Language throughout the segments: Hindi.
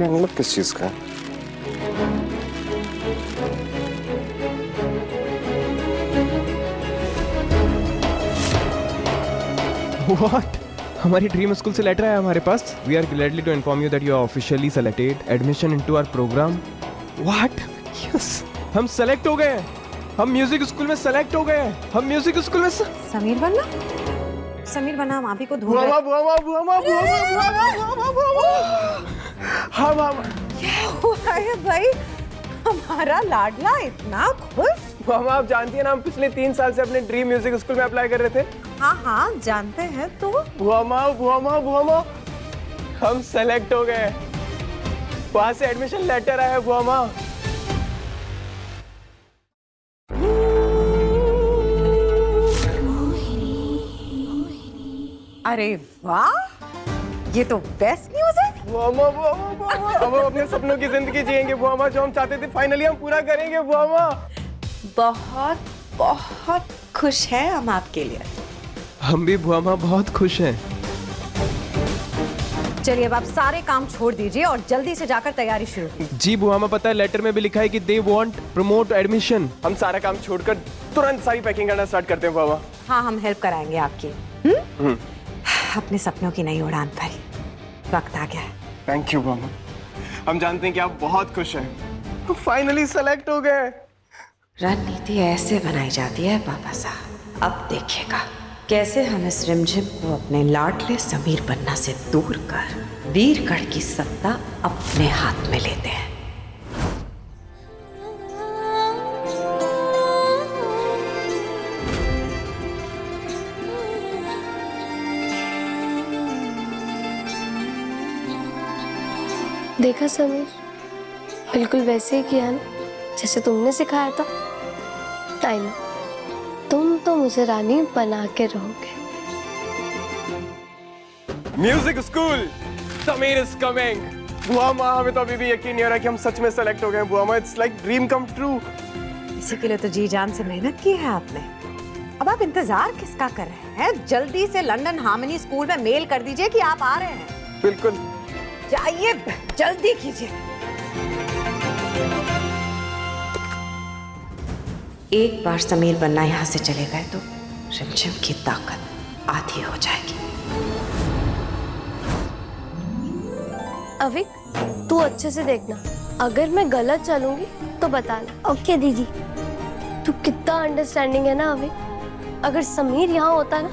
का मतलब किस चीज का? What? हमारी ड्रीम स्कूल से लेटर आया हमारे पास. We are gladly to inform you that you are officially selected. Admission into our program. What? Yes. हम सेलेक्ट हो गए हैं. हम म्यूजिक स्कूल में सेलेक्ट हो गए हैं. हम म्यूजिक स्कूल में समीर बनना? समीर बनना, हम आप ही को ढूंढ रहे हैं. क्या हुआ है भाई? हमारा लाडला इतना खुश. बुआ आप जानती हैं ना, हम पिछले 3 साल से अपने ड्रीम म्यूजिक स्कूल में अप्लाई कर रहे थे. हाँ हाँ जानते हैं. तो बुआ माँ हम सेलेक्ट हो गए. वहां से एडमिशन लेटर आया बुआ माँ. अरे वाह, ये तो बेस्ट न्यूज़ है. बुआ माँ अब हम अपने सपनों की जिंदगी जिएंगे बुआ माँ. जो हम चाहते थे फाइनली हम पूरा करेंगे बुआ माँ. बहुत बहुत खुश है हम आपके लिए. हम भी बुआ माँ बहुत खुश हैं. चलिए अब आप सारे काम छोड़ दीजिए और जल्दी से जाकर तैयारी शुरू कीजिए. जी बुआ माँ, पता है लेटर में भी लिखा है कि दे वांट प्रमोट एडमिशन. हम सारा काम छोड़कर तुरंत सारी पैकिंग करना स्टार्ट करते हैं बुआ माँ. हाँ, हम हेल्प कराएंगे आपकी. अपने सपनों की नई उड़ान पर वक्त आ गया है. थैंक यू बुआ माँ. हम जानते हैं कि आप बहुत खुश हैं. फाइनली सेलेक्ट हो गए. रणनीति ऐसे बनाई जाती है पापा साहब. अब देखिएगा कैसे हम इस रिमझिम को अपने लाडले समीर बन्ना से दूर कर वीरगढ़ की सत्ता अपने हाथ में लेते हैं. देखा समीर, बिल्कुल वैसे ही किया ना जैसे तुमने सिखाया था. आई नो, तुम तो मुझे रानी बना के रहोगे. Music school, Sameer is coming. बुआ माँ हमें तो अभी भी यकीन नहीं हो रहा कि हम सच में सेलेक्ट हो गए बुआ माँ. It's like dream come true. इसी के लिए तो जी जान से मेहनत की है आपने. अब आप इंतजार किसका कर रहे हैं? जल्दी से लंदन हार्मनी स्कूल में मेल कर दीजिए कि आप आ रहे हैं. बिल्कुल. जाइए, जल्दी कीजिए. एक बार समीर बन्ना यहाँ से चले गए तो रिमझिम की ताकत आधी हो जाएगी. अविक, तू अच्छे से देखना. अगर मैं गलत चलूंगी तो बताना. ओके दीदी. तू कितना अंडरस्टैंडिंग है ना अविक. अगर समीर यहाँ होता ना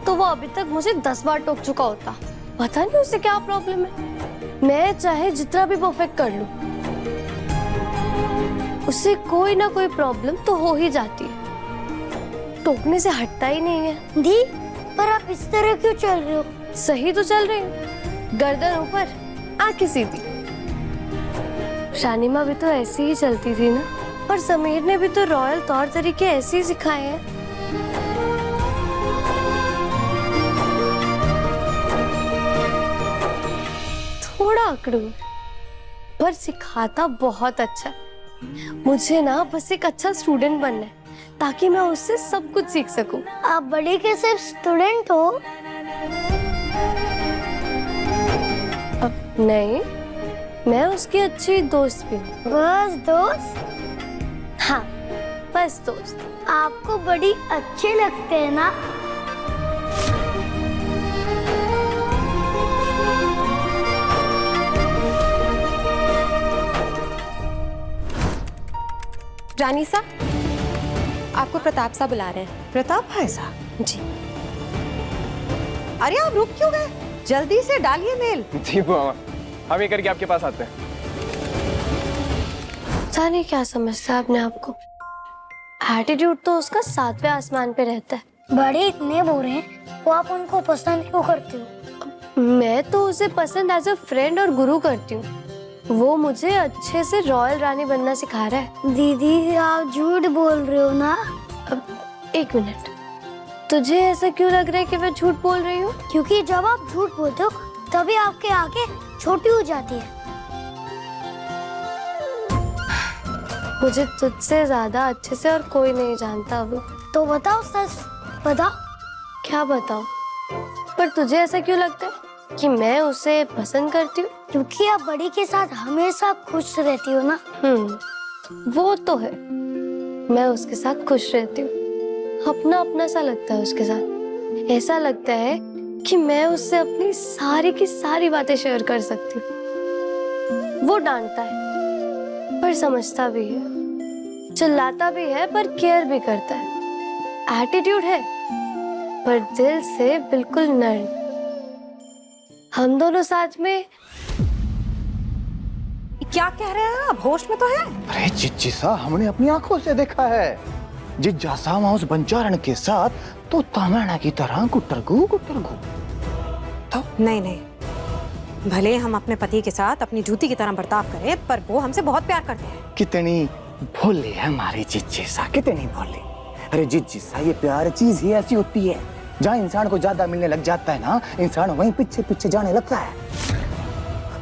तो वो अभी तक मुझे 10 बार टोक चुका होता. पता नहीं उसे क्या प्रॉब्लम है. मैं चाहे जितना भी परफेक्ट कर लूं, उसे कोई ना कोई प्रॉब्लम तो हो ही जाती है. टोकने से हटता ही नहीं है. दी, पर आप इस तरह क्यों चल रहे हो? सही तो चल रही हूँ. गर्दन ऊपर, आंखें सीधी. शानी माँ भी तो ऐसे ही चलती थी ना. और समीर ने भी तो रॉयल तौर तरीके ऐसे ही सिखाए हैं. थोड़ा अकड़ू पर सिखाता बहुत अच्छा. मुझे ना बस एक अच्छा स्टूडेंट बनना है ताकि मैं उससे सब कुछ सीख सकूं. आप बड़े के सिर्फ स्टूडेंट हो? नहीं, मैं उसकी अच्छी दोस्त भी हूँ. बस दोस्त? हाँ, बस दोस्त. आपको बड़ी अच्छे लगते हैं ना. रानी साहब, आपको प्रताप साहब बुला रहे हैं. प्रताप भाई साहब जी. अरे आप रुक क्यों गए? जल्दी से डालिए मेल. जी बुआ माँ, हम ये करके आपके पास आते हैं. जाने क्या समझता है अपने आप को. एटीट्यूड तो उसका 7वें आसमान पे रहता है. बड़े इतने बुरे हैं, वो आप उनको पसंद क्यों करते हो? मैं तो उसे पसंद एज अ फ्रेंड और गुरु करती हूँ. वो मुझे अच्छे से रॉयल रानी बनना सिखा रहा है. दीदी, आप झूठ बोल रहे हो ना? अब एक मिनट, तुझे ऐसा क्यों लग रहा है कि मैं झूठ बोल रही हूँ? क्योंकि जब आप झूठ बोलते हो तभी आपकी आंखें छोटी हो जाती है. मुझे तुझसे ज्यादा अच्छे से और कोई नहीं जानता अभी. तो बताओ, सच बताओ. क्या बताऊं? पर तुझे ऐसा क्यों लगता है? कि मैं उसे पसंद करती हूँ? क्योंकि आप बड़ी के साथ हमेशा खुश रहती हो ना। वो तो है, मैं उसके साथ खुश रहती हूँ। अपना अपना सा लगता है उसके साथ। ऐसा लगता है कि मैं उससे अपनी सारी की सारी बातें शेयर कर सकती हूँ। वो डांटता है पर समझता भी है, चिल्लाता भी है पर केयर भी करता है, एटीट्यूड है पर दिल से बिल्कुल नर्म। हम दोनों साथ में। क्या कह रहे हैं आप? होश में तो है? अरे जिज्जी सा, हमने अपनी आंखों से देखा है। जिज्जा सा वहां उस बंजारण के साथ तो तामाना की तरह गुटरगू तो नहीं, भले हम अपने पति के साथ अपनी जूती की तरह बर्ताव करें, पर वो हमसे बहुत प्यार करते हैं। कितनी भोली है हमारी जिज्जी सा, कितनी भोली। अरे जिज्जी सा, ये प्यार चीज ही ऐसी होती है, जहाँ इंसान को ज्यादा मिलने लग जाता है ना, इंसान वहीं पीछे पीछे जाने लगता है।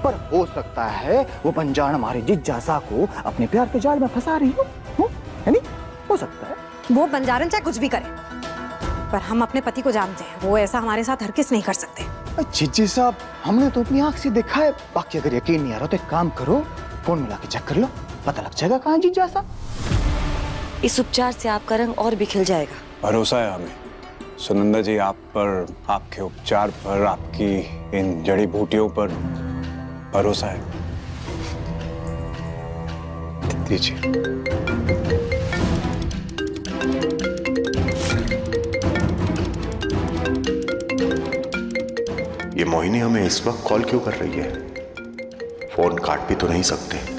पर हो सकता है वो बंजारण हमारे जिज्जा सा को अपने प्यार के जाल में फंसा रही हो, है नहीं? हो सकता है। वो बंजारन चाहे कुछ भी करे, पर हम अपने पति को जानते हैं, वो ऐसा हमारे साथ हरगिज़ नहीं कर सकते। जिज्जी साहब, हमने तो अपनी आंख से देखा है। बाकी अगर यकीन नहीं आ रहा तो एक काम करो, फोन मिला के चेक कर लो, पता लग जाएगा कहाँ जिज्जा साहब। इस उपचार से आपका रंग और भी खिल जाएगा। भरोसा है हमें सुनंदा जी, आप पर, आपके उपचार पर, आपकी इन जड़ी बूटियों पर भरोसा है। दीजिए। ये मोहिनी हमें इस वक्त कॉल क्यों कर रही है? फोन काट भी तो नहीं सकते।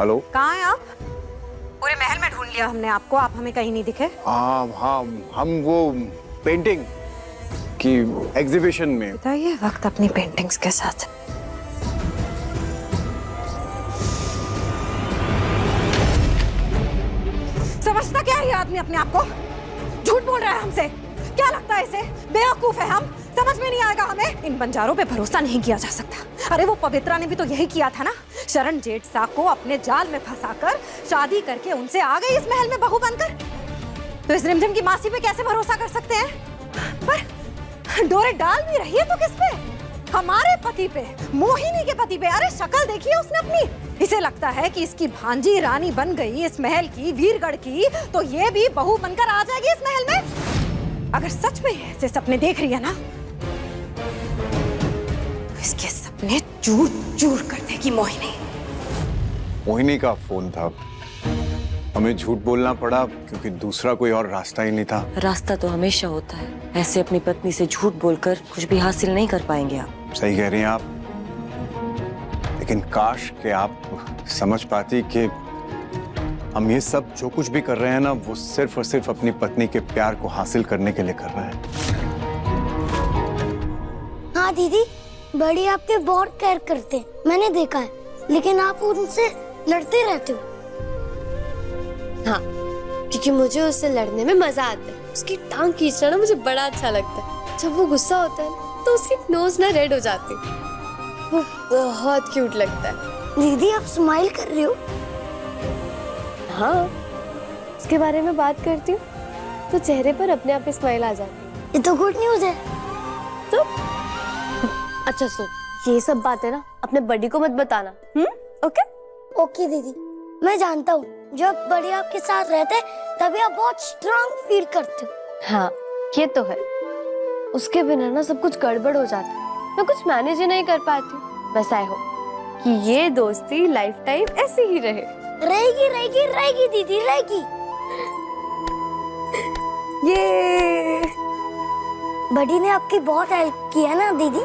हेलो, कहाँ हैं आप? पूरे महल में ढूंढ लिया हमने आपको, आप हमें कहीं नहीं दिखे। हाँ, हम वो पेंटिंग की एग्जीबिशन में। बताइए वक्त अपनी पेंटिंग्स के साथ। समझता क्या है ये आदमी अपने आप को? झूठ बोल रहा है हमसे। क्या लगता है इसे? बेवकूफ है हम, समझ में नहीं आएगा हमें। इन बंजारों पे भरोसा नहीं किया जा सकता। अरे वो पवित्रा ने भी तो यही किया था ना, शरण जेठ सा को अपने जाल में फंसाकर शादी करके उनसे आ गई इस महल में बहू बनकर। तो इस रिमझिम की मासी पे कैसे भरोसा कर सकते हैं? पर डोरे डाल भी रही है तो किस पे? हमारे पति पे, मोहिनी के पति पे। अरे शक्ल देखिए उसने अपनी। इसे लगता है कि इसकी भांजी रानी बन गई इस महल की, वीरगढ़ की, तो ये भी बहू बनकर आ जाएगी इस महल में। अगर सच में ऐसे सपने देख रही है ना, तो इसके सपने चूर चूर कर देगी मोहिनी। मोहिनी का फोन था, हमें झूठ बोलना पड़ा क्योंकि दूसरा कोई और रास्ता ही नहीं था। रास्ता तो हमेशा होता है, ऐसे अपनी पत्नी से झूठ बोलकर कुछ भी हासिल नहीं कर पाएंगे आप। सही कह रही हैं आप, लेकिन काश कि आप समझ पाती कि हम ये सब जो कुछ भी कर रहे हैं ना, वो सिर्फ और सिर्फ अपनी पत्नी के प्यार को हासिल करने के लिए कर रहे हैं। हाँ दीदी, बड़ी आपके बहुत केयर करते हैं, मैंने देखा है, लेकिन आप उनसे लड़ते रहते हो। हाँ, क्योंकि मुझे उससे लड़ने में मजा आता है। उसकी टांग खींचना ना मुझे बड़ा अच्छा लगता है। जब वो गुस्सा होता है तो उसकी नोज ना रेड हो जाती है, वो बहुत क्यूट लगता है। दीदी आप स्माइल कर रही हो? हाँ, उसके बारे में बात करती हूँ तो चेहरे पर अपने आप ही स्माइल आ जाती है। ये तो गुड न्यूज है। तो अच्छा सुन, ये सब बातें ना अपने बड़ी को मत बताना। ओके? ओके दीदी, मैं जानता हूँ जब बड़ी आपके साथ रहते हैं तभी आप बहुत स्ट्रांग फील करते हो। हाँ, ये तो है। उसके बिना ना सब कुछ गड़बड़ हो जाता है, मैं कुछ मैनेज ही नहीं कर पाती। बस आई होप कि ये दोस्ती लाइफ टाइम ऐसी ही रहे। रहेगी रहेगी रहेगी दीदी, रहेगी। ये बड़ी ने आपकी बहुत हेल्प की है ना दीदी?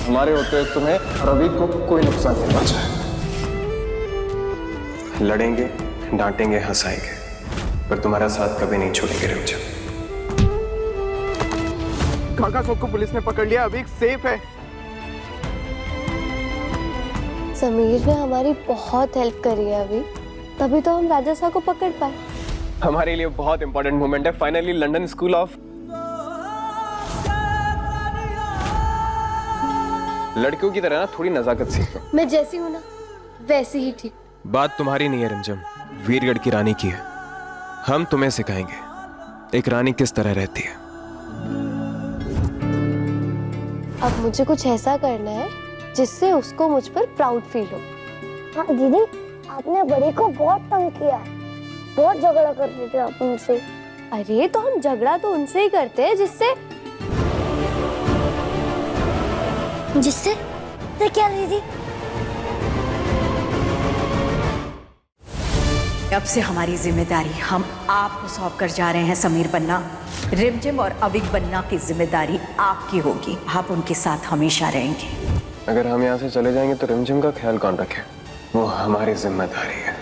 हमारे होते तुम्हें रवि को कोई नुकसान नहीं पहुंचा है। लड़ेंगे, डांटेंगे, हंसाएंगे, पर तुम्हारा साथ कभी नहीं छोड़ेंगे रिमझिम। काका सबको पुलिस ने पकड़ लिया, अभी सेफ है। समीर ने हमारी बहुत हेल्प करी है अभी, तभी तो हम राजा साहब को पकड़ पाए। हमारे लिए बहुत इंपॉर्टेंट मोमेंट है। फाइनली लंदन स्कूल ऑफ लड़कियों की तरह ना थोड़ी नजाकत सीखो। मैं जैसी हूँ ना वैसी ही ठीक। बात तुम्हारी नहीं है रिमझिम, वीरगढ़ की रानी की है। हम तुम्हें सिखाएंगे एक रानी किस तरह रहती है। अब मुझे कुछ ऐसा करना है जिससे उसको मुझ पर प्राउड फील हो। हाँ दीदी, आपने बड़े को बहुत तंग किया है, बहुत झगड़ा करते थे आप उनसे। अरे तो हम झगड़ा तो उनसे ही करते हैं जिससे तो क्या दीदी? अब से हमारी जिम्मेदारी हम आपको सौंप कर जा रहे हैं समीर बन्ना। रिमझिम और अविक बन्ना की जिम्मेदारी आपकी होगी। आप उनके साथ हमेशा रहेंगे। अगर हम यहाँ से चले जाएंगे तो रिमझिम का ख्याल कौन रखे? वो हमारी जिम्मेदारी है।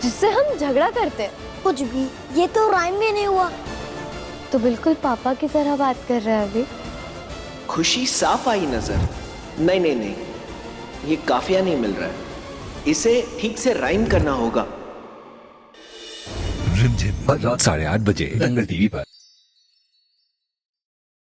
जिससे हम झगड़ा करते हैं। कुछ भी, ये तो राइम भी नहीं हुआ। तो बिल्कुल पापा की तरह बात कर रहे हैं अभी। खुशी साफ आई नजर। नहीं नहीं नहीं, ये काफिया नहीं मिल रहा है, इसे ठीक से राइम करना होगा। रिमझिम रात 8:30 बजे दंगल टीवी पर।